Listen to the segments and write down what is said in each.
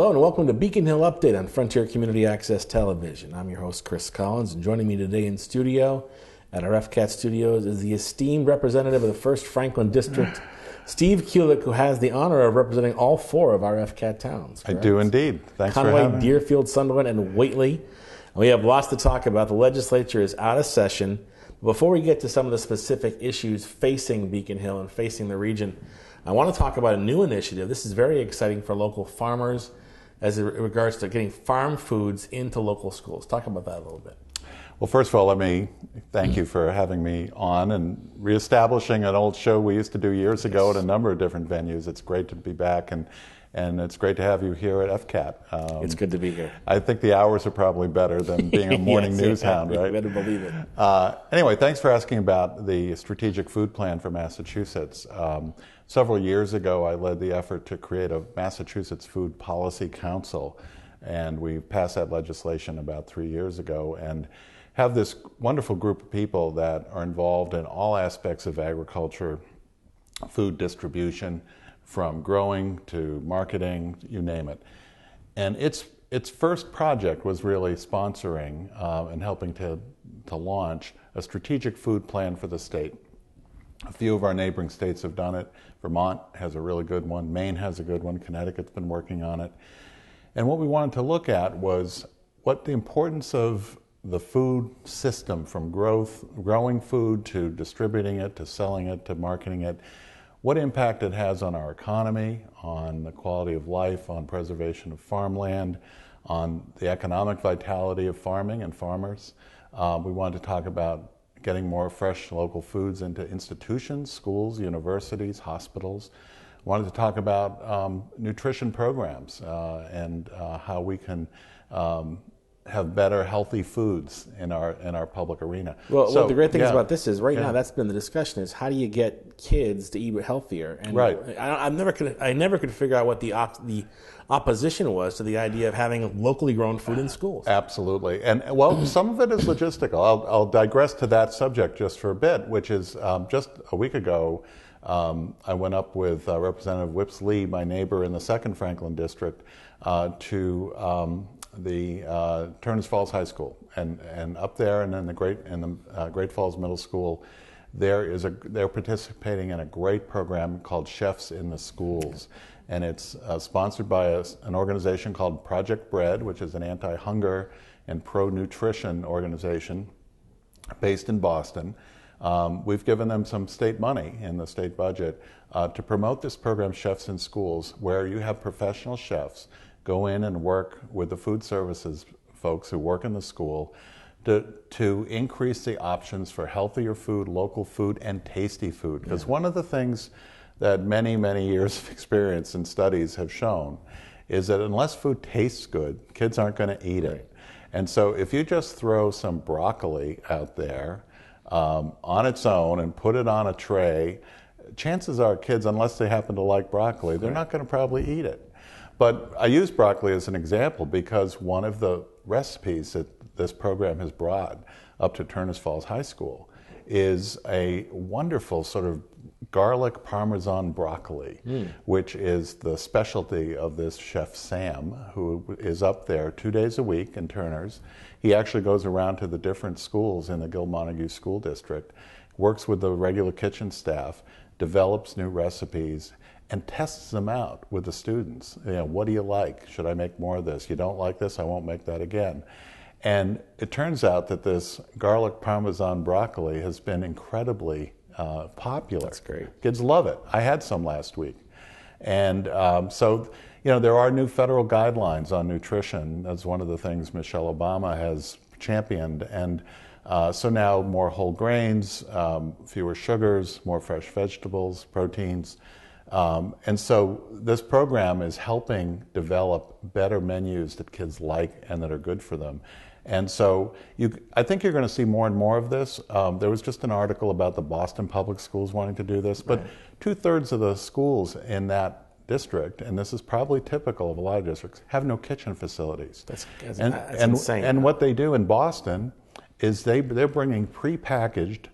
Hello and welcome to Beacon Hill Update on Frontier Community Access Television. I'm your host, Chris Collins, and joining me today in studio at our FCAT studios is the esteemed representative of the 1st Franklin District, Steve Kulik, who has the honor of representing all 4 of our FCAT towns. Correct? I do indeed. Thanks Conway, for having me. Deerfield, Sunderland, and Whately. And we have lots to talk about. The legislature is out of session. Before we get to some of the specific issues facing Beacon Hill and facing the region, I want to talk about a new initiative. This is very exciting for local farmers as it regards to getting farm foods into local schools. Talk about that a little bit. Well, first of all, let me thank you for having me on and reestablishing an old show we used to do years ago at a number of different venues. It's great to be back, and it's great to have you here at FCAT. It's good to be here. I think the hours are probably better than being a morning news hound, right? You better believe it. Anyway, thanks for asking about the strategic food plan for Massachusetts. Several years ago, I led the effort to create a Massachusetts Food Policy Council, and we passed that legislation about 3 years ago, and have this wonderful group of people that are involved in all aspects of agriculture, food distribution, from growing to marketing, you name it. And its first project was really sponsoring and helping to launch a strategic food plan for the state. A few of our neighboring states have done it. Vermont has a really good one. Maine has a good one. Connecticut's been working on it. And what we wanted to look at was what the importance of the food system, from growing food to distributing it, to selling it, to marketing it, what impact it has on our economy, on the quality of life, on preservation of farmland, on the economic vitality of farming and farmers. We wanted to talk about getting more fresh local foods into institutions, schools, universities, hospitals. Wanted to talk about nutrition programs and how we can have better, healthy foods in our public arena. Well, the great thing about this is now that's been the discussion: is how do you get kids to eat healthier? And right. I never could figure out what the opposition was to the idea of having locally grown food in schools. Absolutely, and well, some of it is logistical. I'll digress to that subject just for a bit, which is just a week ago. I went up with Representative Whips Lee, my neighbor in the 2nd Franklin District, to the Turners Falls High School, and up there, and in the Great Falls Middle School, they're participating in a great program called Chefs in the Schools, and it's sponsored by an organization called Project Bread, which is an anti-hunger and pro-nutrition organization based in Boston. We've given them some state money in the state budget to promote this program, Chefs in Schools, where you have professional chefs go in and work with the food services folks who work in the school to increase the options for healthier food, local food, and tasty food. Because one of the things that many, many years of experience and studies have shown is that unless food tastes good, kids aren't going to eat it. And so if you just throw some broccoli out there on its own and put it on a tray, chances are kids, unless they happen to like broccoli, they're not going to probably eat it. But I use broccoli as an example because one of the recipes that this program has brought up to Turners Falls High School is a wonderful sort of garlic parmesan broccoli, which is the specialty of this chef Sam, who is up there 2 days a week in Turners. He actually goes around to the different schools in the Gil-Montague School District, works with the regular kitchen staff, develops new recipes, and tests them out with the students. What do you like? Should I make more of this? You don't like this? I won't make that again. And it turns out that this garlic parmesan broccoli has been incredibly popular. That's great. Kids love it. I had some last week. And so there are new federal guidelines on nutrition. That's one of the things Michelle Obama has championed. And so now more whole grains, fewer sugars, more fresh vegetables, proteins. And so this program is helping develop better menus that kids like and that are good for them. And so I think you're going to see more and more of this. There was just an article about the Boston Public Schools wanting to do this, but 2/3 of the schools in that district, and this is probably typical of a lot of districts, have no kitchen facilities. That's insane. And what they do in Boston is they're bringing prepackaged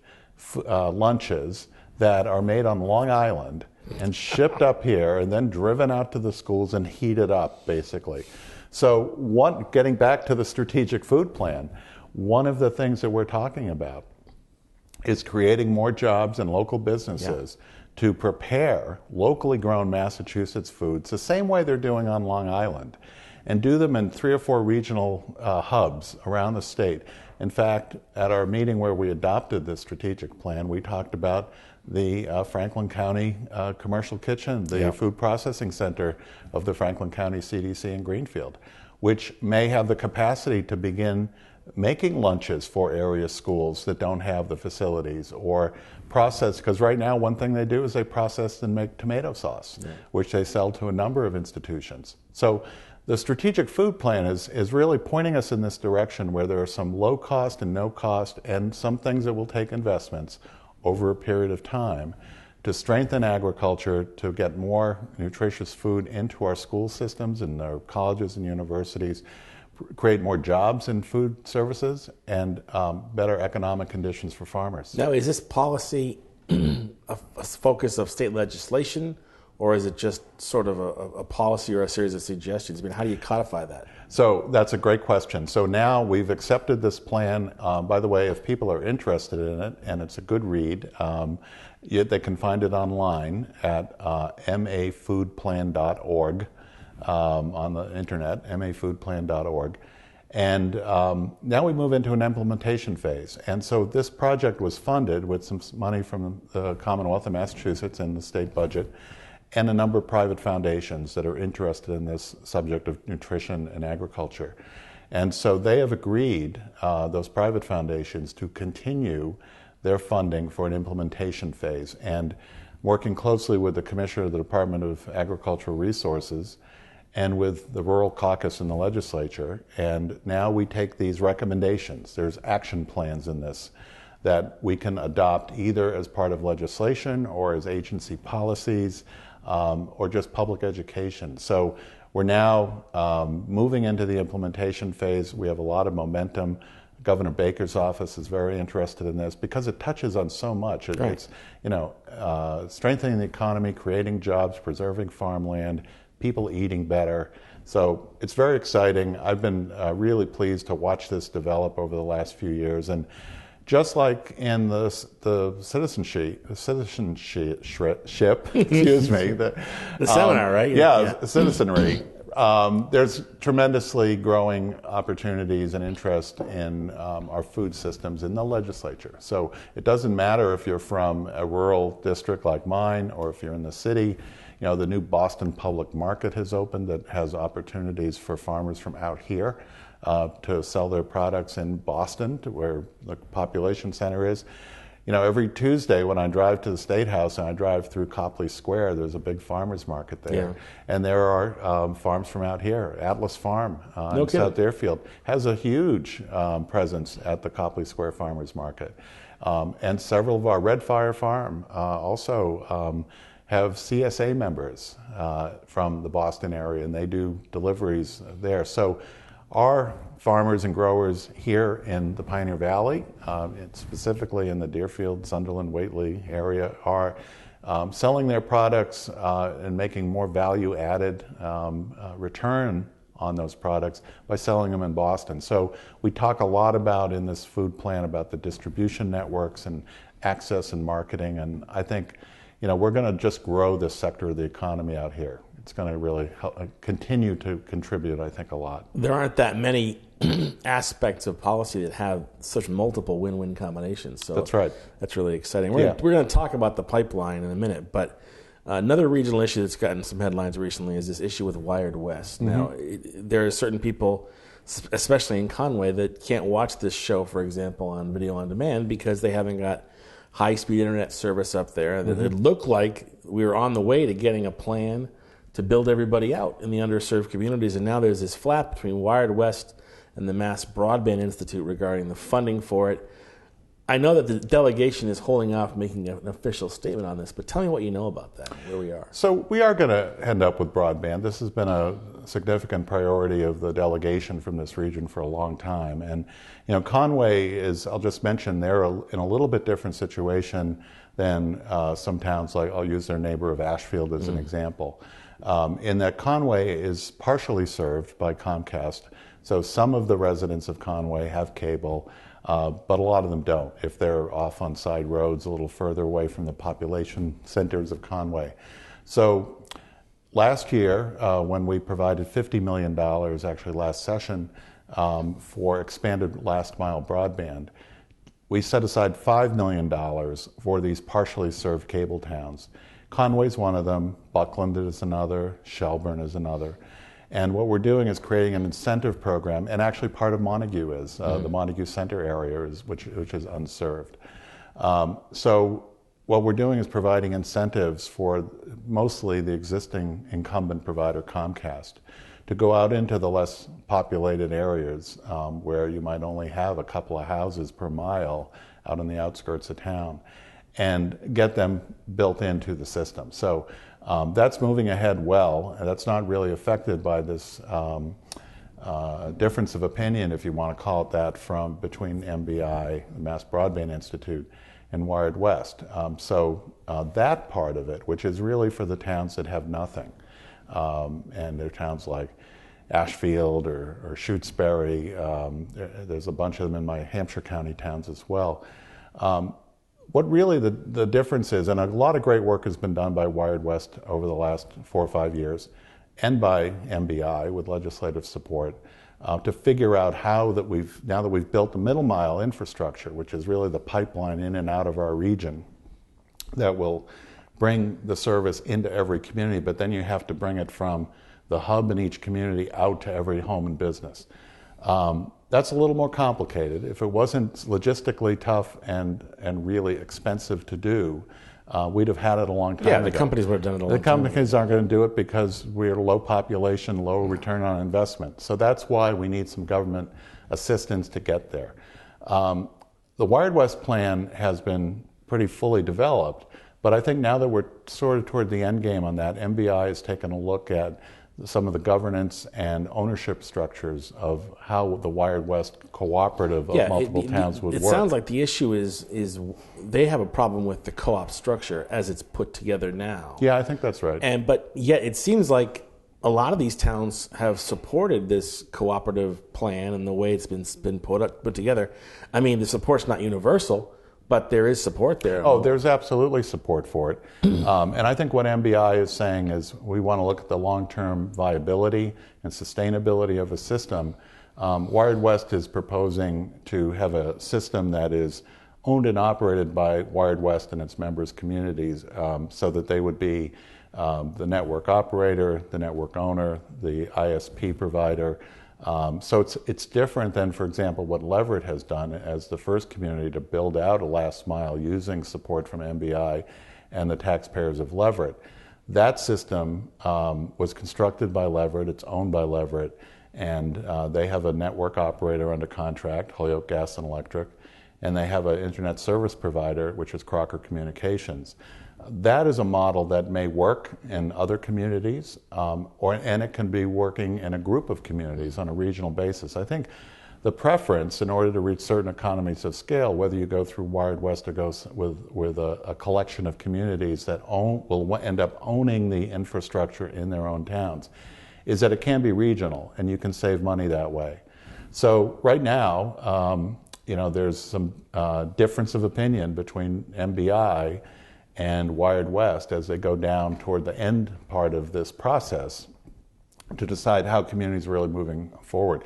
lunches that are made on Long Island and shipped up here and then driven out to the schools and heated up, basically. So getting back to the strategic food plan, one of the things that we're talking about is creating more jobs in local businesses to prepare locally grown Massachusetts foods the same way they're doing on Long Island, and do them in 3 or 4 regional hubs around the state. In fact, at our meeting where we adopted this strategic plan, we talked about the Franklin County Commercial Kitchen, the food processing center of the Franklin County CDC in Greenfield, which may have the capacity to begin making lunches for area schools that don't have the facilities, or process, because right now one thing they do is they process and make tomato sauce, which they sell to a number of institutions. So the strategic food plan is really pointing us in this direction where there are some low cost and no cost and some things that will take investments over a period of time to strengthen agriculture, to get more nutritious food into our school systems and our colleges and universities, create more jobs in food services, and better economic conditions for farmers. Now, is this policy a focus of state legislation, or is it just sort of a policy or a series of suggestions? I mean, how do you codify that? So that's a great question. So now we've accepted this plan. By the way, if people are interested in it, and it's a good read, they can find it online at mafoodplan.org. On the internet, mafoodplan.org. And now we move into an implementation phase. And so this project was funded with some money from the Commonwealth of Massachusetts and the state budget, and a number of private foundations that are interested in this subject of nutrition and agriculture. And so they have agreed, those private foundations, to continue their funding for an implementation phase. And working closely with the Commissioner of the Department of Agricultural Resources and with the Rural Caucus in the legislature, and now we take these recommendations. There's action plans in this that we can adopt either as part of legislation or as agency policies or just public education. So we're now moving into the implementation phase. We have a lot of momentum. Governor Baker's office is very interested in this because it touches on so much. It's strengthening the economy, creating jobs, preserving farmland, people eating better. So it's very exciting. I've been really pleased to watch this develop over the last few years. And just like in the citizenship, excuse me, the seminar, right? Citizenry. There's tremendously growing opportunities and interest in our food systems in the legislature. So it doesn't matter if you're from a rural district like mine or if you're in the city. You know, the new Boston Public Market has opened that has opportunities for farmers from out here to sell their products in Boston, to where the population center is. You know, every Tuesday when I drive to the State House and I drive through Copley Square, there's a big farmers market there. And there are farms from out here. Atlas Farm in South Deerfield has a huge presence at the Copley Square Farmers Market. And several of our Red Fire Farm also have CSA members from the Boston area, and they do deliveries there. So our farmers and growers here in the Pioneer Valley, specifically in the Deerfield, Sunderland, Whately area, are selling their products and making more value-added return on those products by selling them in Boston. So we talk a lot about in this food plan about the distribution networks and access and marketing, and I think we're going to just grow this sector of the economy out here. It's going to really continue to contribute, I think, a lot. There aren't that many aspects of policy that have such multiple win-win combinations. So that's right. That's really exciting. We're going to talk about the pipeline in a minute, but another regional issue that's gotten some headlines recently is this issue with Wired West. Mm-hmm. Now, there are certain people, especially in Conway, that can't watch this show, for example, on video on demand because they haven't got high-speed internet service up there. Mm-hmm. It looked like we were on the way to getting a plan to build everybody out in the underserved communities, and now there's this flap between Wired West and the Mass Broadband Institute regarding the funding for it. I know that the delegation is holding off making an official statement on this, but tell me what you know about that, where we are. So we are going to end up with broadband. This has been a significant priority of the delegation from this region for a long time. And Conway is, I'll just mention, they're in a little bit different situation than some towns, like I'll use their neighbor of Ashfield as an example, in that Conway is partially served by Comcast. So some of the residents of Conway have cable, but a lot of them don't, if they're off on side roads a little further away from the population centers of Conway. So last year, when we provided $50 million, actually last session, for expanded last mile broadband, we set aside $5 million for these partially served cable towns. Conway's one of them, Buckland is another, Shelburne is another. And what we're doing is creating an incentive program, and actually part of Montague is, the Montague Center area, which is unserved. So what we're doing is providing incentives for mostly the existing incumbent provider, Comcast, to go out into the less populated areas where you might only have a couple of houses per mile out on the outskirts of town, and get them built into the system. So that's moving ahead well, and that's not really affected by this difference of opinion, if you want to call it that, between MBI, the Mass Broadband Institute, and Wired West. So that part of it, which is really for the towns that have nothing, and they're towns like Ashfield or Shutesbury, there's a bunch of them in my Hampshire County towns as well. What really the difference is, and a lot of great work has been done by Wired West over the last 4 or 5 years, and by MBI with legislative support, to figure out how that now that we've built the middle mile infrastructure, which is really the pipeline in and out of our region that will bring the service into every community, but then you have to bring it from the hub in each community out to every home and business. That's a little more complicated. If it wasn't logistically tough and really expensive to do, we'd have had it a long time ago. Yeah, the companies would have done it a long time ago. The companies aren't going to do it because we're low population, low return on investment. So that's why we need some government assistance to get there. The Wired West plan has been pretty fully developed, but I think now that we're sort of toward the end game on that, MBI has taken a look at some of the governance and ownership structures of how the Wired West cooperative of multiple towns would work. It sounds like the issue is they have a problem with the co-op structure as it's put together now. Yeah, I think that's right. But yet it seems like a lot of these towns have supported this cooperative plan and the way it's been put together. I mean, the support's not universal, but there is support there. Oh, there's absolutely support for it. And I think what MBI is saying is we want to look at the long-term viability and sustainability of a system. Wired West is proposing to have a system that is owned and operated by Wired West and its members' communities, so that they would be the network operator, the network owner, the ISP provider. So it's different than, for example, what Leverett has done as the first community to build out a last mile using support from MBI and the taxpayers of Leverett. That system was constructed by Leverett, it's owned by Leverett, and they have a network operator under contract, Holyoke Gas and Electric, and they have an internet service provider, which is Crocker Communications. That is a model that may work in other communities, and it can be working in a group of communities on a regional basis. I think the preference, in order to reach certain economies of scale, whether you go through Wired West or go with a collection of communities that will end up owning the infrastructure in their own towns, is that it can be regional, and you can save money that way. So right now, there's some difference of opinion between MBI and Wired West as they go down toward the end part of this process to decide how communities are really moving forward.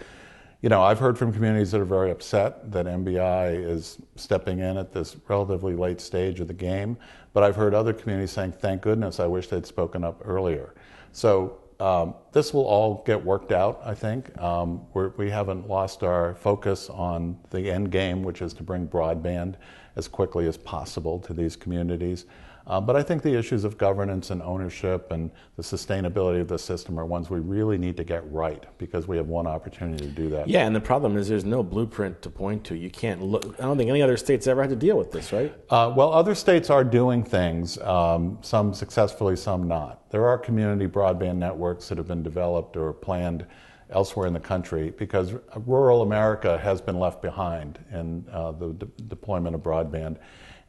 I've heard from communities that are very upset that MBI is stepping in at this relatively late stage of the game, but I've heard other communities saying, thank goodness, I wish they'd spoken up earlier. So this will all get worked out, I think. We haven't lost our focus on the end game, which is to bring broadband as quickly as possible to these communities. But I think the issues of governance and ownership and the sustainability of the system are ones we really need to get right, because we have one opportunity to do that. Yeah, and the problem is there's no blueprint to point to. You can't look. I don't think any other states ever had to deal with this, right? Well, other states are doing things, some successfully, some not. There are community broadband networks that have been developed or planned elsewhere in the country, because rural America has been left behind in the deployment of broadband.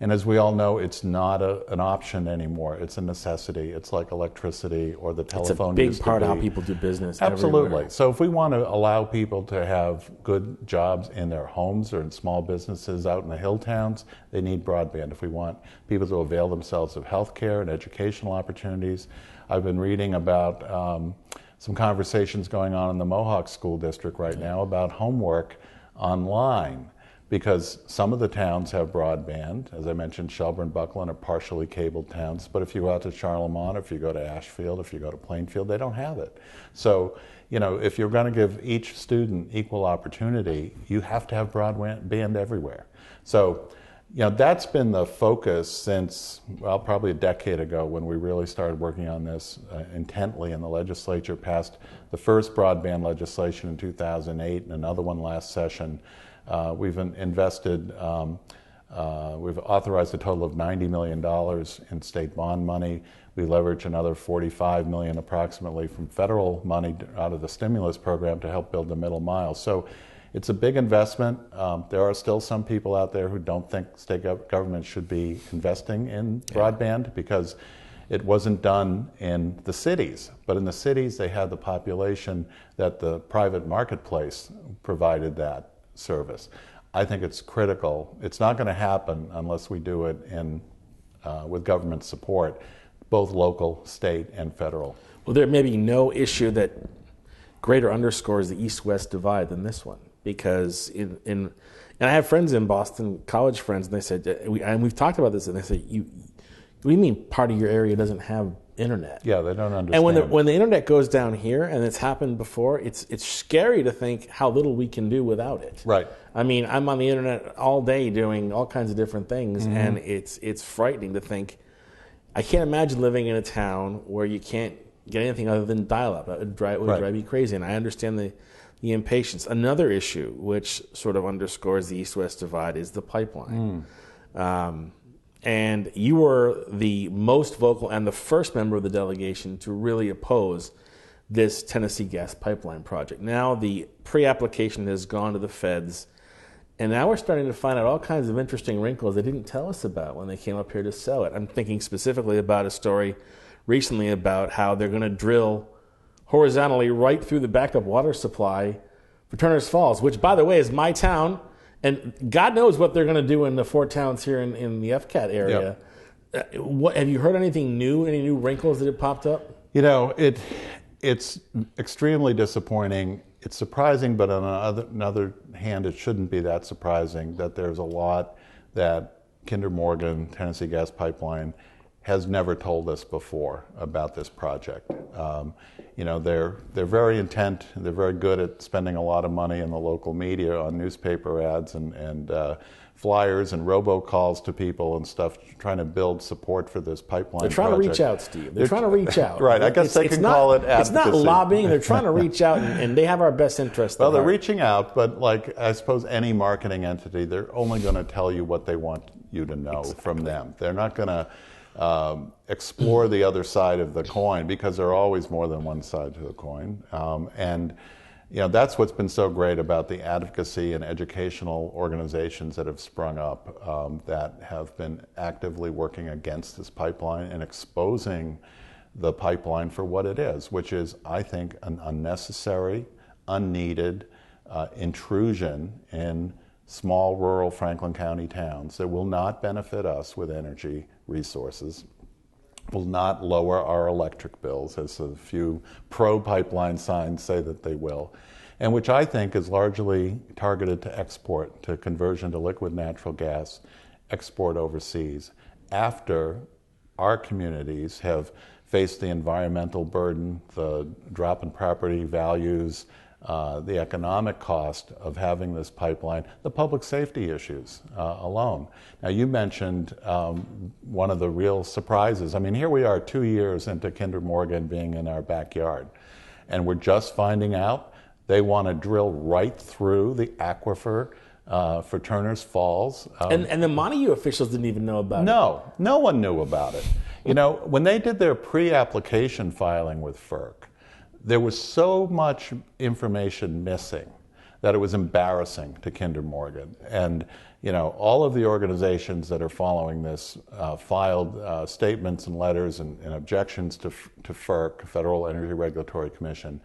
And as we all know, it's not an option anymore. It's a necessity. It's like electricity or the telephone. It's a big part of how people do business. Absolutely. Everywhere. So if we want to allow people to have good jobs in their homes or in small businesses out in the hill towns, they need broadband. If we want people to avail themselves of health care and educational opportunities, I've been reading about some conversations going on in the Mohawk School District right now about homework online, because some of the towns have broadband. As I mentioned, Shelburne, Buckland are partially cabled towns, but if you go out to Charlemont, if you go to Ashfield, if you go to Plainfield, they don't have it. So, if you're going to give each student equal opportunity, you have to have broadband everywhere. So, that's been the focus since, well, probably a decade ago, when we really started working on this intently, and the legislature passed the first broadband legislation in 2008 and another one last session. We've invested, we've authorized a total of $90 million in state bond money. We leverage another $45 million approximately from federal money out of the stimulus program to help build the middle mile. So it's a big investment. There are still some people out there who don't think state government should be investing in broadband, because it wasn't done in the cities. But in the cities, they had the population that the private marketplace provided that service. I think it's critical. It's not going to happen unless we do it with government support, both local, state, and federal. Well, there may be no issue that greater underscores the East-West divide than this one, because and I have friends in Boston, college friends, and they said, and we've talked about this, and they say, what do you mean part of your area doesn't have internet? Yeah, they don't understand. And when the internet goes down here, and it's happened before, it's scary to think how little we can do without it. Right. I mean, I'm on the internet all day doing all kinds of different things, and it's frightening to think. I can't imagine living in a town where you can't get anything other than dial-up. It would drive me crazy, and I understand the impatience. Another issue, which sort of underscores the East-West divide, is the pipeline. And you were the most vocal and the first member of the delegation to really oppose this Tennessee gas pipeline project. Now the pre-application has gone to the feds, and now we're starting to find out all kinds of interesting wrinkles they didn't tell us about when they came up here to sell it. I'm thinking specifically about a story recently about how they're going to drill horizontally right through the backup water supply for Turner's Falls, which, by the way, is my town. And God knows what they're going to do in the 4 towns here in the FCAT area. Yep. Have you heard anything new, any new wrinkles that have popped up? It's extremely disappointing. It's surprising, but on another hand, it shouldn't be that surprising that there's a lot that Kinder Morgan, Tennessee Gas Pipeline, has never told us before about this project. They're very intent. They're very good at spending a lot of money in the local media on newspaper ads and flyers and robocalls to people and stuff, trying to build support for this pipeline. They're trying project. to reach out, Steve. They're trying to reach out. Right. I guess they can call it advocacy. It's not lobbying. They're trying to reach out, and they have our best interest. Well, they're reaching out, but I suppose any marketing entity, they're only going to tell you what they want you to know from them. They're not going to explore the other side of the coin, because there are always more than one side to the coin. That's what's been so great about the advocacy and educational organizations that have sprung up that have been actively working against this pipeline and exposing the pipeline for what it is, which is, I think, an unnecessary, unneeded intrusion in small rural Franklin County towns that will not benefit us with energy resources, will not lower our electric bills, as a few pro-pipeline signs say that they will, and which I think is largely targeted to export, to conversion to liquid natural gas, export overseas, after our communities have faced the environmental burden, the drop in property values, the economic cost of having this pipeline, the public safety issues alone. Now, you mentioned one of the real surprises. I mean, here we are 2 years into Kinder Morgan being in our backyard, and we're just finding out they want to drill right through the aquifer for Turner's Falls. And the Montague officials didn't even know about it. No one knew about it. You know, when they did their pre-application filing with FERC, there was so much information missing that it was embarrassing to Kinder Morgan. And, you know, all of the organizations that are following this filed statements and letters and objections to FERC, Federal Energy Regulatory Commission,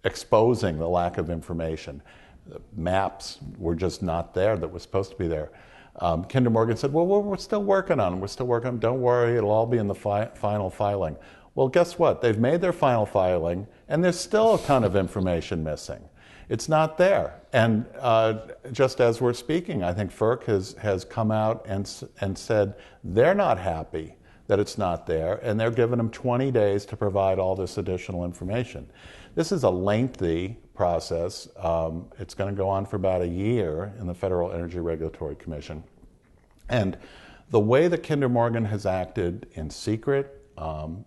exposing the lack of information. The maps were just not there that was supposed to be there. Kinder Morgan said, well, we're still working on them. We're still working on them. Don't worry, it'll all be in the final filing. Well, guess what? They've made their final filing, and there's still a ton of information missing. It's not there. And just as we're speaking, I think FERC has come out and said they're not happy that it's not there, and they're giving them 20 days to provide all this additional information. This is a lengthy process. It's going to go on for about a year in the Federal Energy Regulatory Commission. And the way that Kinder Morgan has acted in secret,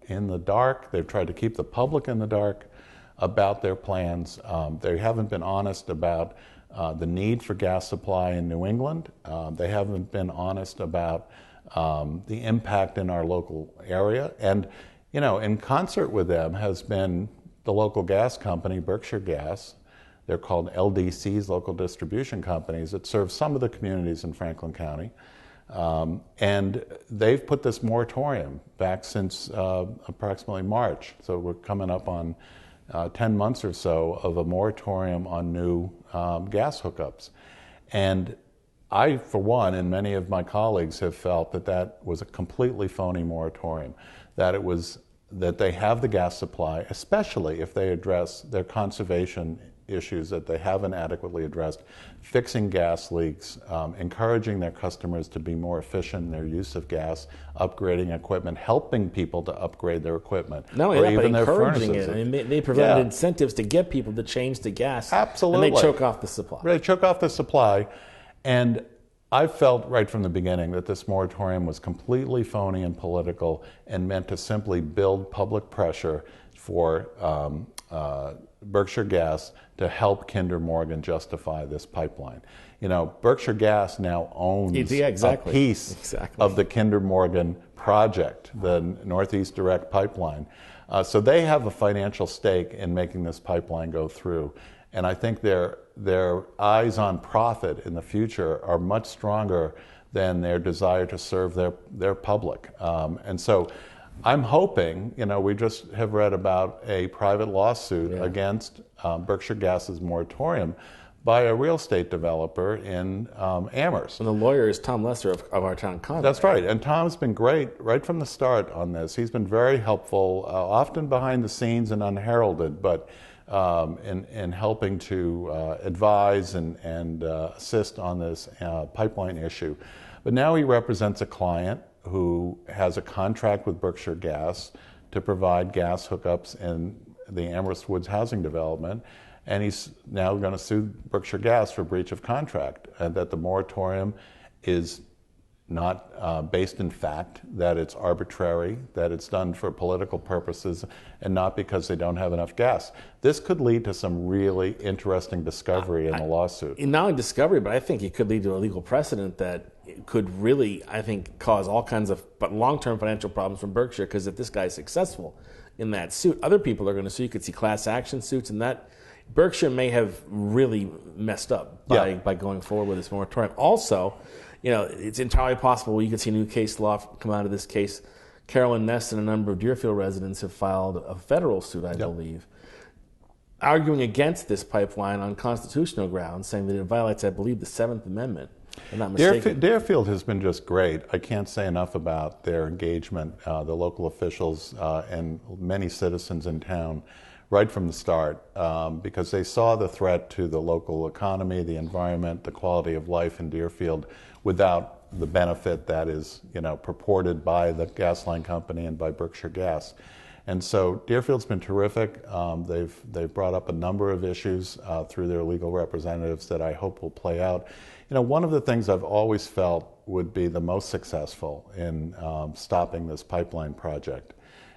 in the dark, they've tried to keep the public in the dark about their plans. They haven't been honest about the need for gas supply in New England. They haven't been honest about the impact in our local area. And, you know, in concert with them has been the local gas company, Berkshire Gas. They're called LDCs, local distribution companies, that serve some of the communities in Franklin County. And they've put this moratorium back since approximately March. So we're coming up on 10 months or so of a moratorium on new gas hookups. And I, for one, and many of my colleagues have felt that that was a completely phony moratorium, that they have the gas supply, especially if they address their conservation issues that they haven't adequately addressed, fixing gas leaks, encouraging their customers to be more efficient in their use of gas, upgrading equipment, helping people to upgrade their equipment. Not only that, but encouraging it. I mean, they provided incentives to get people to change to gas. Absolutely. And they choke off the supply. They choke off the supply. And I felt right from the beginning that this moratorium was completely phony and political and meant to simply build public pressure for Berkshire Gas to help Kinder Morgan justify this pipeline. You know, Berkshire Gas now owns a piece of the Kinder Morgan project, the Northeast Direct Pipeline. So they have a financial stake in making this pipeline go through. And I think their eyes on profit in the future are much stronger than their desire to serve their public. And so I'm hoping, you know, we just have read about a private lawsuit against Berkshire Gas's moratorium by a real estate developer in Amherst. And the lawyer is Tom Lesser of our town Conway. That's right. And Tom's been great right from the start on this. He's been very helpful, often behind the scenes and unheralded, but in helping to advise and assist on this pipeline issue. But now he represents a client who has a contract with Berkshire Gas to provide gas hookups in the Amherst Woods housing development, and he's now going to sue Berkshire Gas for breach of contract, and that the moratorium is not based in fact, that it's arbitrary, that it's done for political purposes, and not because they don't have enough gas. This could lead to some really interesting discovery in the lawsuit. Not only discovery, but I think it could lead to a legal precedent that could really, I think, cause all kinds of long-term financial problems from Berkshire, because if this guy's successful in that suit, other people are going to sue. You could see class action suits, and that Berkshire may have really messed up by going forward with this moratorium. Also, you know, it's entirely possible you could see new case law come out of this case. Carolyn Ness and a number of Deerfield residents have filed a federal suit, I believe, arguing against this pipeline on constitutional grounds, saying that it violates, I believe, the 7th Amendment. I'm not mistaken. Deerfield has been just great. I can't say enough about their engagement, the local officials and many citizens in town, right from the start, because they saw the threat to the local economy, the environment, the quality of life in Deerfield, without the benefit that is, you know, purported by the gas line company and by Berkshire Gas. And so Deerfield's been terrific. They've brought up a number of issues through their legal representatives that I hope will play out. One of the things I've always felt would be the most successful in stopping this pipeline project.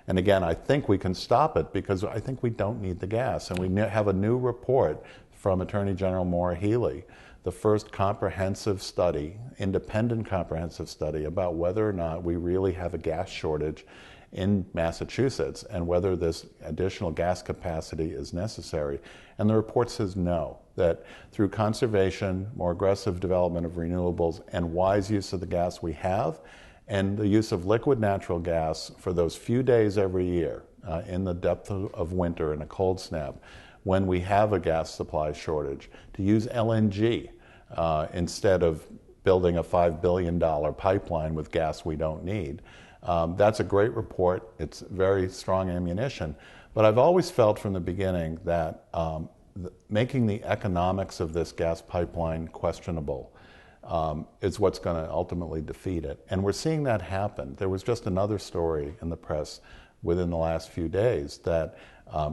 And again, I think we can stop it because I think we don't need the gas. And we have a new report from Attorney General Maura Healey, the first comprehensive study, independent comprehensive study about whether or not we really have a gas shortage in Massachusetts and whether this additional gas capacity is necessary. And the report says no, that through conservation, more aggressive development of renewables, and wise use of the gas we have, and the use of liquid natural gas for those few days every year in the depth of winter and a cold snap, when we have a gas supply shortage, to use LNG instead of building a $5 billion pipeline with gas we don't need. That's a great report. It's very strong ammunition. But I've always felt from the beginning that making the economics of this gas pipeline questionable is what's going to ultimately defeat it. And we're seeing that happen. There was just another story in the press within the last few days that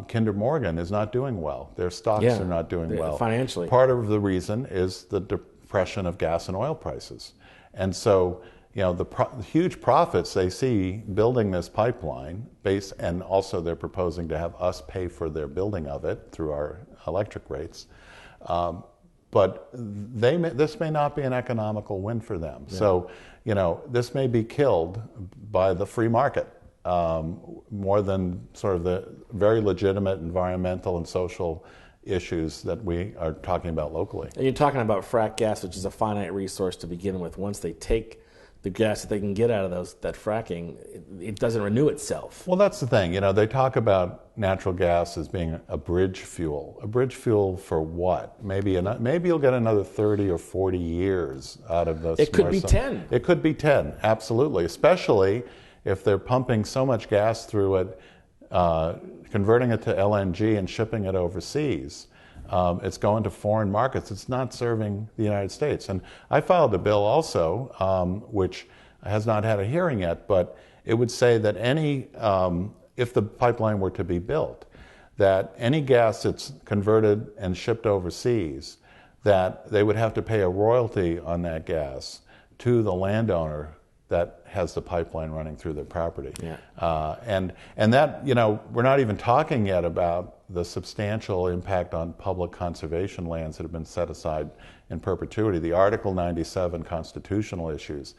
Kinder Morgan is not doing well. Their stocks are not doing well. Financially. Part of the reason is the depression of gas and oil prices. And so, the huge profits they see building this pipeline, and also they're proposing to have us pay for their building of it through our electric rates. But this may not be an economical win for them. Yeah. So, this may be killed by the free market more than sort of the very legitimate environmental and social issues that we are talking about locally. And you're talking about frack gas, which is a finite resource to begin with. Once they take the gas that they can get out of that fracking, it doesn't renew itself. Well, that's the thing. They talk about natural gas as being a bridge fuel. A bridge fuel for what? Maybe you'll get another 30 or 40 years out of those. It could be 10. It could be 10, absolutely. Especially if they're pumping so much gas through it, converting it to LNG and shipping it overseas. It's going to foreign markets. It's not serving the United States. And I filed a bill also, which has not had a hearing yet, but it would say that if the pipeline were to be built, that any gas that's converted and shipped overseas, that they would have to pay a royalty on that gas to the landowner that has the pipeline running through their property. Yeah. And that, we're not even talking yet about the substantial impact on public conservation lands that have been set aside in perpetuity, the Article 97 constitutional issues.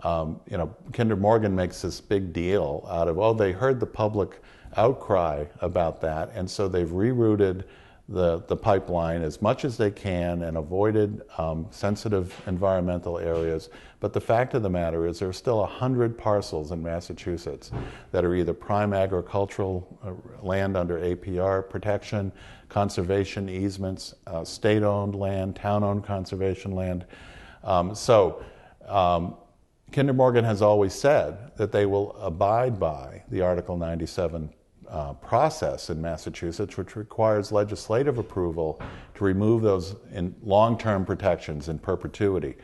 Kinder Morgan makes this big deal out of, they heard the public outcry about that, and so they've rerouted the pipeline as much as they can and avoided sensitive environmental areas. But the fact of the matter is there are still 100 parcels in Massachusetts that are either prime agricultural land under APR protection, conservation easements, state-owned land, town-owned conservation land. Kinder Morgan has always said that they will abide by the Article 97 process in Massachusetts, which requires legislative approval to remove those in long-term protections in perpetuity.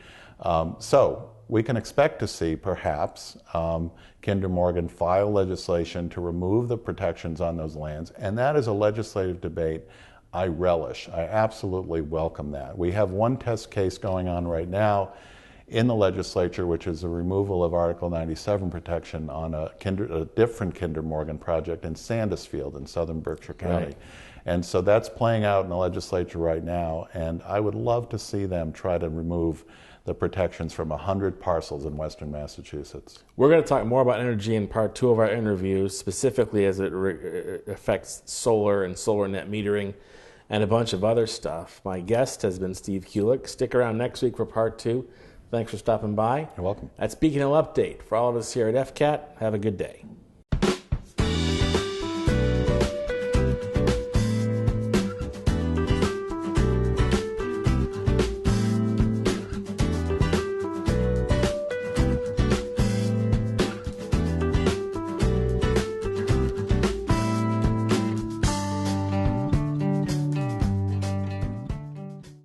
So we can expect to see, perhaps, Kinder Morgan file legislation to remove the protections on those lands, and that is a legislative debate I relish. I absolutely welcome that. We have one test case going on right now in the legislature, which is the removal of Article 97 protection on a different Kinder Morgan project in Sandusfield in southern Berkshire County. Right. And so that's playing out in the legislature right now, and I would love to see them try to remove the protections from 100 parcels in western Massachusetts. We're going to talk more about energy in part 2 of our interview, specifically as it affects solar and solar net metering and a bunch of other stuff. My guest has been Steve Kulik. Stick around next week for part 2. Thanks for stopping by. You're welcome. That's Beacon Hill Update. For all of us here at FCAT, have a good day.